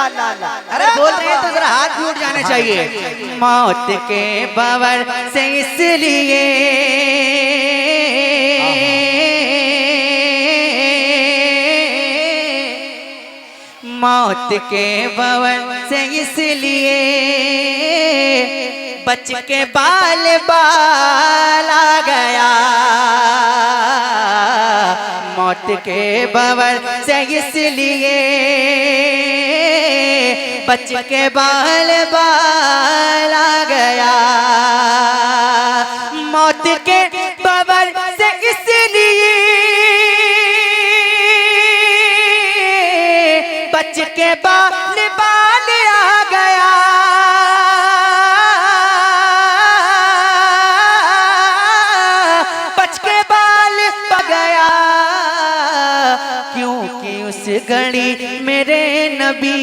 अल्लाह अल्लाह। अरे बोल रहे हैं तो जरा हाथ भी उठ जाने चाहिए। मौत के बवर से इसलिए मौत के बवर से इसलिए बच के बाल बाल आ गया। मौत के बवर से इसलिए बच के बाल बाल आ गया। मौत के बवर से इसलिए बच के बाल बाल आ गया। बच के बाल आ गया क्योंकि उस घड़ी मेरे नबी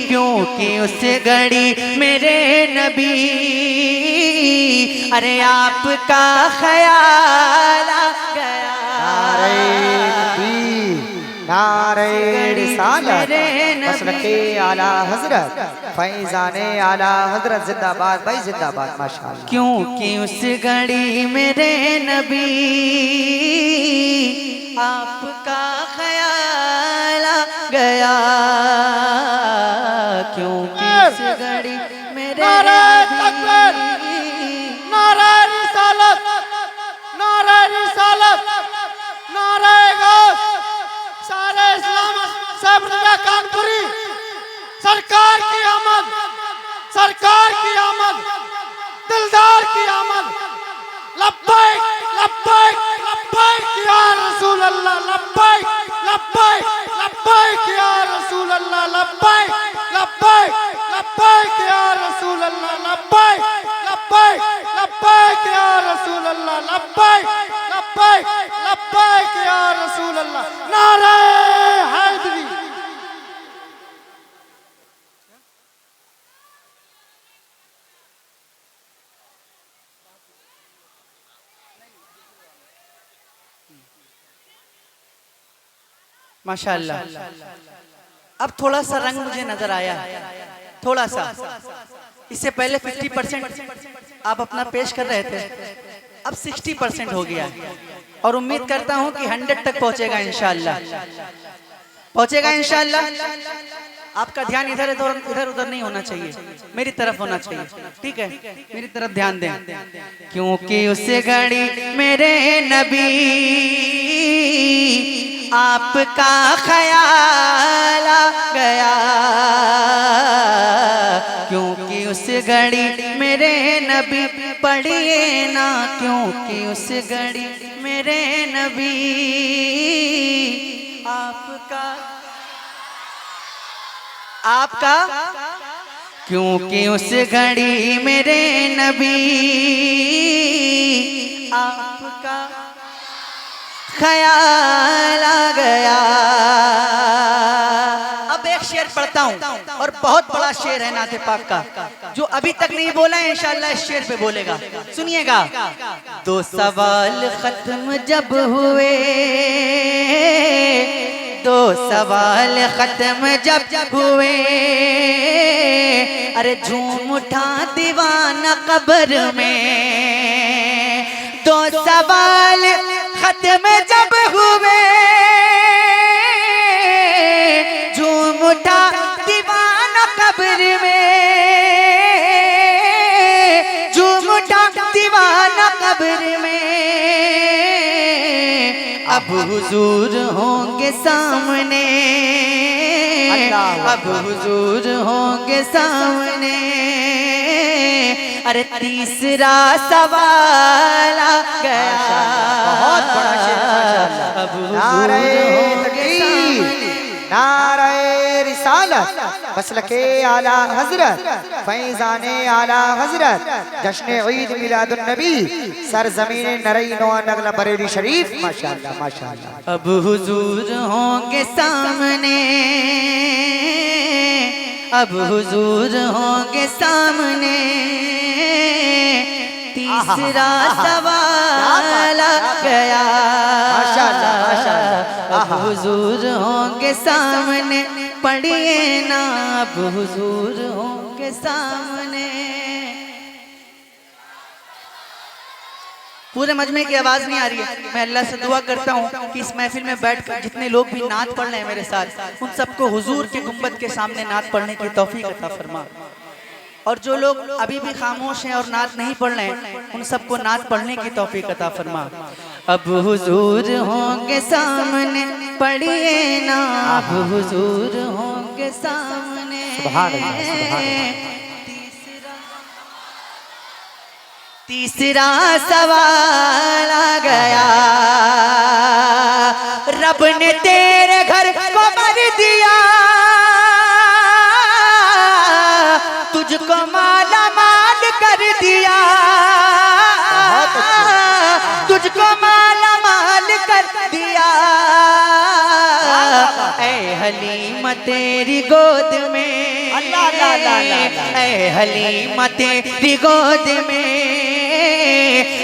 क्योंकि उस घड़ी मेरे नबी अरे आपका ख्याल आ गया। नारे रिसालत मसलके आला हजरत फैजाने आला हजरत जिंदाबाद भाई जिंदाबाद माशाअल्लाह। क्योंकि उस घड़ी मेरे नबी आपका ख्याल आ गया। क्योंकि उस घड़ी मेरे नबी नारे रिसालत नारे रिसालत नारे गौस सारे इस्लाम सब कानपुरी सरकार की आमद सरकार की आमद दिलदार की आमद लब्बैक लब्बैक लब्बैक या रसूल अल्लाह लब्बैक लब्बैक लब्बैक या रसूल अल्लाह लब्बैक लब्बैक लब्बैक या रसूल अल्लाह लब्बैक लब्बैक लब्बैक या रसूल अल्लाह लब्बैक लब्बैक लब्बैक या रसूल अल्लाह। नारे हैदरी माशाअल्लाह। अब थोड़ा सा रंग मुझे नजर आया, थोड़ा सा। इससे पहले 50% आप अपना पेश कर रहे थे, अब 60% हो गया और उम्मीद करता हूं कि 100 तक पहुंचेगा इंशाअल्लाह, पहुंचेगा इंशाअल्लाह। आपका ध्यान इधर इधर उधर नहीं होना चाहिए, मेरी तरफ होना चाहिए, ठीक है? मेरी तरफ ध्यान दें। क्योंकि उस घड़ी मेरे नबी आपका ख्याल आ गया। क्योंकि उस घड़ी मेरे नबी पढ़िए ना क्योंकि उस घड़ी मेरे नबी आपका क्योंकि उस घड़ी मेरे नबी आपका ख्याल आ गया। अब एक शेर पढ़ता हूँ और बहुत बड़ा शेर है नाते पाक का, जो अभी तक नहीं बोला है इंशाअल्लाह इस शेर पे बोलेगा। सुनिएगा। दो सवाल खत्म जब हुए, दो सवाल खत्म जब हुए, अरे झूम उठा दीवाना कब्र में। दो सवाल खत्म जब हुए, झूम उठा दीवाना कब्र में, झूम उठा दीवाना कब्र में। अब हुजूर होंगे सामने, अब हुजूर होंगे सामने, अरे तीसरा सवाल आ गया। बहुत बड़ा शेर। अब नारे तकबीर नारे रिसालत मसलके आला हजरत फैजाने आला हजरत जश्न ईद मिलादुन नबी सरजमीन नरैनो नगला बरेली शरीफ। माशाअल्लाह माशाअल्लाह। अब हुजूर होंगे सामने, अब हुजूर होंगे सामने, तीसरा सवाल आ गया। माशाअल्लाह माशाअल्लाह। अब हुजूर होंगे सामने, पढ़िए ना अब हुजूर होंगे सामने। पूरे मजमे की आवाज नहीं आ रही है। मैं अल्लाह से दुआ करता हूँ कि इस महफिल में बैठकर जितने लोग भी नात पढ़ रहे हैं मेरे साथ, उन सबको हुजूर के गुंबद के सामने नात पढ़ने की तौफीक अता फरमा। और जो लोग अभी भी खामोश हैं और नात नहीं पढ़ रहे हैं, उन सबको नात पढ़ने की तौफीक अता फरमा। अब हुजूर होंगे सामने, पढ़िए ना अब हुजूर होंगे सामने। सुभान अल्लाह, सुभान अल्लाह। तीसरा सवाल आ गया, रब ने तेरे घर को भर दिया, तुझको माला माल कर दिया, तुझको माला माल कर दिया। ऐ हलीमा तेरी गोद में, ऐ हलीमा तेरी गोद में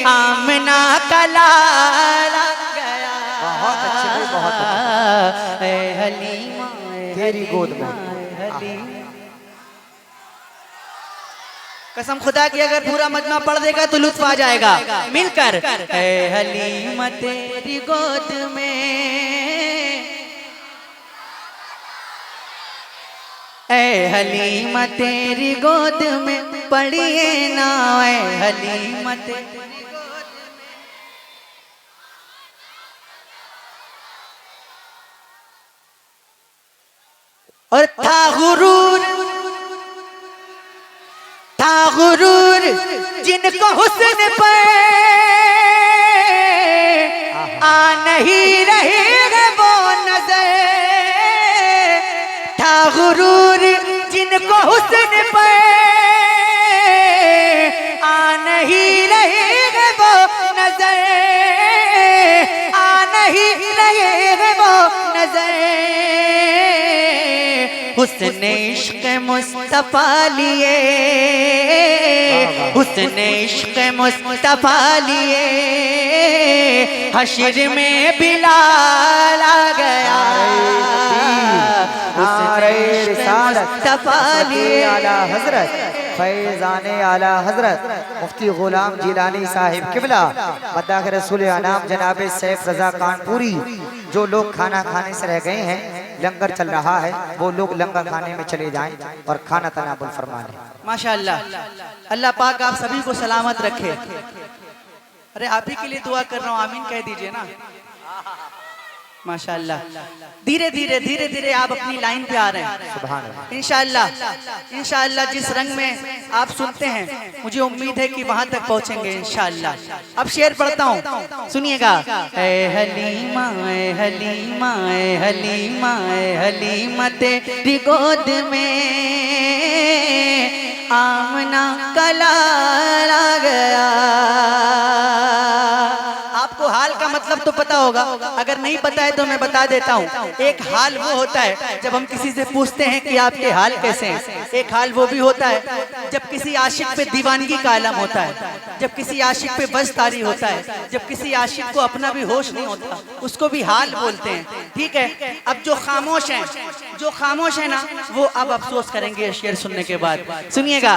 आमना का लाला गया। बहुत अच्छे, बहुत अच्छे। ऐ हलीमा तेरी गोद में। कसम खुदा की अगर पूरा मजमा पढ़ देगा तो लुत्फ आ जाएगा मिलकर। ऐ हलीमा तेरी गोद में, ऐ हलीमा तेरी गोद में, पढ़िए ना ऐ हलीमा तेरी गोद में। और था गुरूर जिनको हुस्न पे आ नहीं रही है वो नजर, था गुरूर जिनको हुस्न पे आ नहीं रही है वो नजर, आ नहीं रही है वो नजर। हुस्न इश्क मुस्तफा लिए, हुस्न इश्क मुस्तफा लिए हश्र में बिलाल आ गया। नारे रिसालत मुस्तफा लिए आला हजरत फैजाने आला हजरत मुफ्ती गुलाम जिलानी साहिब किबला मद्दाह रसूल अनाम जनाब सैफ रजा कानपुरी। जो लोग खाना खाने से रह गए हैं, लंगर चल रहा है, वो लोग लंगर खाने में चले जाएं और खाना तनाबुल फरमा लें। माशाअल्लाह, अल्लाह पाक आप सभी को सलामत रखे। अरे आप ही के लिए दुआ कर रहा हूँ, आमीन कह दीजिए ना। माशाअल्लाह, धीरे धीरे आप अपनी लाइन पे आ रहे हैं। सुभान अल्लाह। इंशाअल्लाह जिस रंग में आप सुनते हैं, मुझे उम्मीद है कि वहां तक पहुंचेंगे इंशाअल्लाह। अब शेर पढ़ता हूँ, सुनिएगा। ऐ हलीमा ऐ हलीमा ऐ हलीमा ऐ हलीमा तेरी गोद में आमना का लाल आ गया। आपको हाल का मतलब तो पता होगा, अगर नहीं पता है तो मैं बता देता हूँ। एक हाल वो होता है जब हम किसी से पूछते हैं कि आपके हाल कैसे हैं। एक हाल वो भी होता है जब किसी आशिक पे दीवानगी का आलम होता है, जब किसी आशिक पे बस तारी होता है, जब किसी आशिक को अपना भी होश नहीं होता, उसको भी हाल बोलते हैं। ठीक है, अब जो खामोश है ना, वो अब अफसोस करेंगे शेर सुनने के बाद। सुनिएगा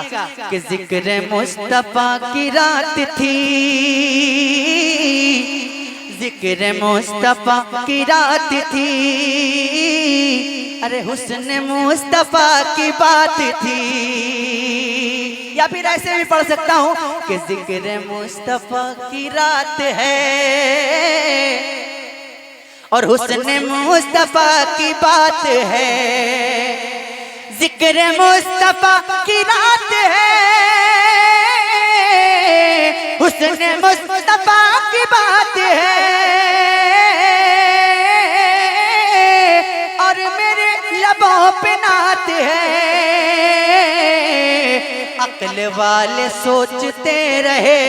कि जिक्र मुस्तफा की रात थी, जिक्र मुस्तफा की रात थी, अरे हुस्न मुस्तफा की बात थी। या फिर ऐसे भी पढ़ सकता हूँ कि जिक्र मुस्तफा की रात है और हुस्न मुस्तफा की बात है। जिक्र मुस्तफा की रात है, हुस्न मुस्तफा की बात है, और मेरे लबों पे नात है। अक्ल वाले सोचते रहे,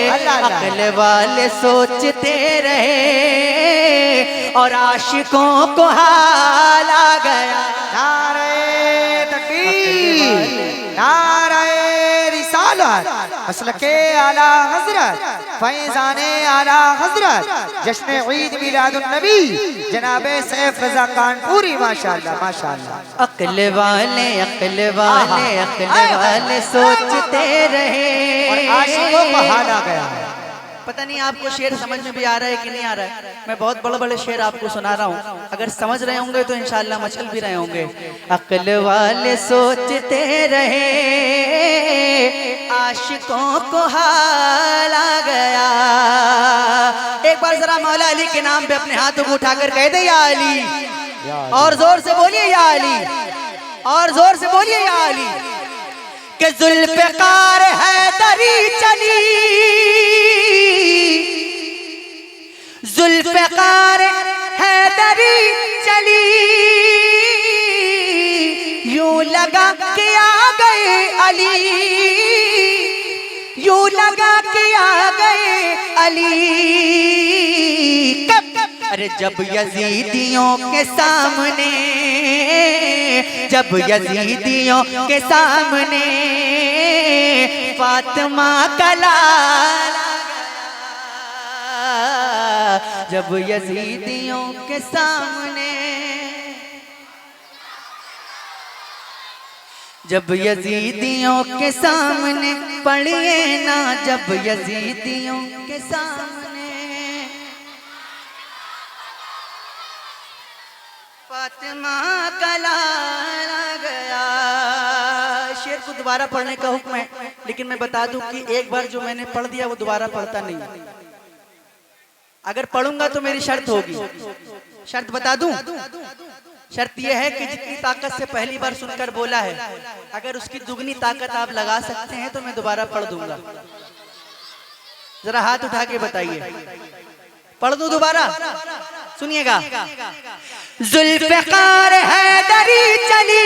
अक्ल वाले सोचते रहे, और आशिकों को हाल आ गया। नारे तकबीर, नारे रिसालत, मसलके आला हजरत फैजाने आला हजरत जश्न ईद मिलादुन नबी जनाबे सैफ रजा कानपुरी माशाअल्लाह माशाअल्लाह। अक्ल वाले सोचते रहे और आशिकों को हाल आ गया है। पता नहीं आपको शेर समझ में भी आ रहा है कि नहीं आ रहा है। मैं बहुत बड़े बड़े शेर आपको सुना रहा हूँ, अगर समझ रहे होंगे तो इंशाल्लाह मचल भी रहे होंगे। अक्ल वाले सोचते रहे आशिकों को हाल आ गया। एक बार जरा मौला अली के नाम पे अपने हाथों को उठाकर कह दे या अली, और जोर से बोलिए या अली, और जोर से बोलिए या अली। कि जुल्फ़िकार हैदरी चली, जुल्फ़िकार हैदरी चली, यूं लगा के आ गए अली, यूं लगा के आ गए अली। कब? अरे जब यजीदियों के सामने, जब यजीदियों के सामने फातिमा का लाल, जब यजीदियों के सामने, जब यजीदियों के सामने पढ़िए ना, जब यजीदियों के सामने फातिमा का लाल आ गया। शेर को दोबारा पढ़ने का हुक्म है, लेकिन मैं बता दूं कि एक बार जो मैंने पढ़ दिया वो दोबारा पढ़ता नहीं। अगर पढ़ूंगा तो मेरी शर्त होगी। शर्त बता दूं? शर्त यह है कि जितनी ताकत से पहली बार सुनकर बोला है, अगर उसकी दुगनी ताकत आप लगा सकते हैं तो मैं दोबारा पढ़ दूंगा। जरा हाथ उठा के बताइए, पढ़ दूं दोबारा? सुनिएगा। जुल्फ़िकार हैदरी चली,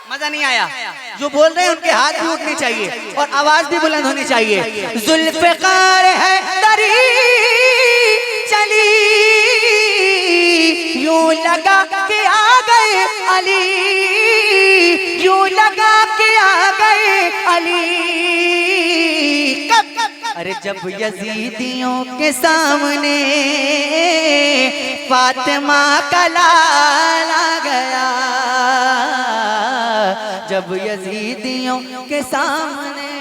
मजा नहीं आया? जो बोल रहे हैं उनके हाथ भी उठने चाहिए और आवाज भी बुलंद होनी चाहिए। जुल्फ़िकार हैदरी चली, यूं लगा के आ गए अली, यूं लगा के आ गए अली। कब? अरे जब यजीदियों के सामने फातिमा का लाल आ गया, जब यजीदियों के सामने,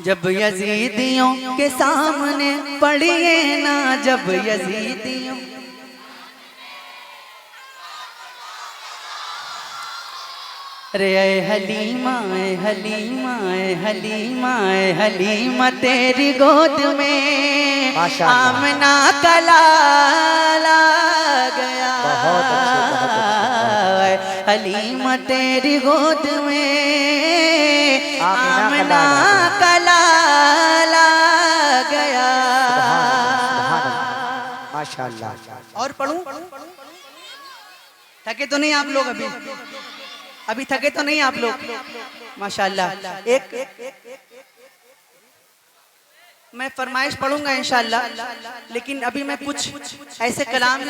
जब यजीदियों के सामने पढ़िए ना, जब यजीदियों। रे ऐ हलीमा, ऐ हलीमा, ऐ हलीमा, ऐ हलीमा तेरी गोद में आमना का लाल आ गया। हलीमा तेरी गोद में आमना का लाल आ गया। माशाअल्लाह। और पढ़ूं? थके तो नहीं आप लोग? अभी थके तो नहीं आप लोग? माशाअल्लाह। एक मैं फरमाइश पढ़ूंगा इंशाअल्लाह, लेकिन अभी मैं कुछ ऐसे कलाम